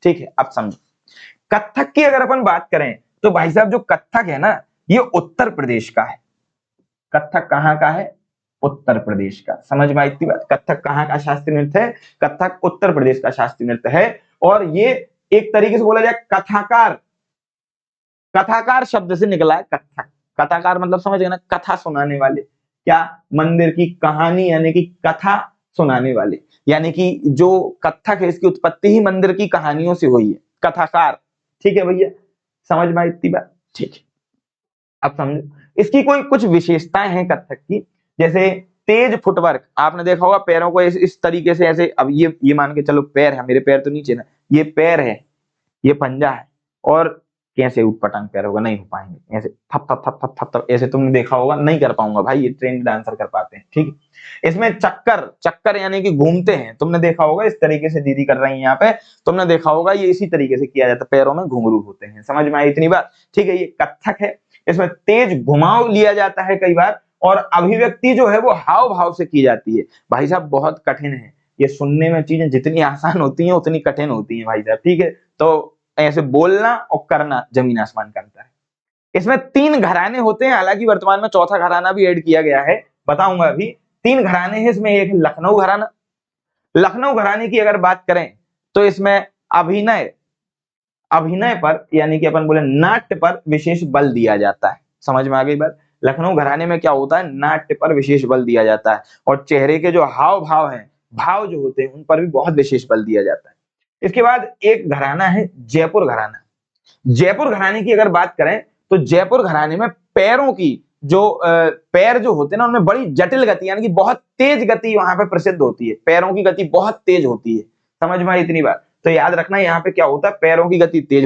ठीक है, अब समझो कथक की अगर अपन बात करें तो भाई साहब जो कथक है ना, ये उत्तर प्रदेश का है। कथक कहाँ का है? उत्तर प्रदेश का। समझ में आई इतनी बात? कथक कहाँ का शास्त्रीय नृत्य है? कथक उत्तर प्रदेश का शास्त्रीय नृत्य है। और ये एक तरीके से बोला जाए कथाकार, कथाकार शब्द से निकला है कथक। कथाकार मतलब समझ गए ना, कथा सुनाने वाले। क्या? मंदिर की कहानी यानी कि कथा सुनाने वाले, यानी कि जो कथक है इसकी उत्पत्ति ही मंदिर की कहानियों से हुई है, कथाकार। ठीक है भैया, समझ में आई इतनी बात? ठीक है, अब समझो इसकी कोई कुछ विशेषताएं हैं कथक की, जैसे तेज फुटवर्क। आपने देखा होगा पैरों को इस तरीके से ऐसे, अब ये मान के चलो पैर है, मेरे पैर तो नीचे ना, ये पैर है, ये पंजा है, और कैसे उठपटांग पैर होगा, नहीं हो पाएंगे ऐसे थप थप थप थप थप थप, ऐसे तुमने देखा होगा, नहीं कर पाऊंगा भाई, ये ट्रेंड डांसर कर पाते हैं। ठीक है, इसमें चक्कर, चक्कर यानी कि घूमते हैं, तुमने देखा होगा इस तरीके से दीदी कर रही है यहाँ पे, तुमने देखा होगा ये इसी तरीके से किया जाता है, पैरों में घुंघरू होते हैं। समझ में आई इतनी बात? ठीक है, ये कथक है। इसमें तेज घुमाव लिया जाता है कई बार, और अभिव्यक्ति जो है वो हाव भाव से की जाती है। भाई साहब बहुत कठिन है ये, सुनने में चीजें जितनी आसान होती हैं उतनी कठिन होती हैं भाई साहब। ठीक है, तो ऐसे बोलना और करना जमीन आसमान का अंतर है। इसमें 3 घराने होते हैं, हालांकि वर्तमान में चौथा घराना भी ऐड किया गया है, बताऊंगा अभी। 3 घराने हैं इसमें, एक है लखनऊ घराना। लखनऊ घराने की अगर बात करें तो इसमें अभिनय, अभिनय पर यानी कि अपन बोले नाट्य पर विशेष बल दिया जाता है। समझ में आ गई बात? लखनऊ घराने में क्या होता है, नाट्य पर विशेष बल दिया जाता है, और चेहरे के जो हाव भाव हैं, भाव जो होते हैं, उन पर भी बहुत विशेष बल दिया जाता है। इसके बाद एक घराना है जयपुर घराना। जयपुर घराने की अगर बात करें तो जयपुर घराने में पैरों की जो पैर जो होते हैं ना, उनमें बड़ी जटिल गति यानी कि बहुत तेज गति वहां पे प्रसिद्ध होती है, पैरों की गति बहुत तेज होती है। समझ में आई इतनी बात? तो याद रखना यहाँ पे क्या होता है, पैरों की गति तेज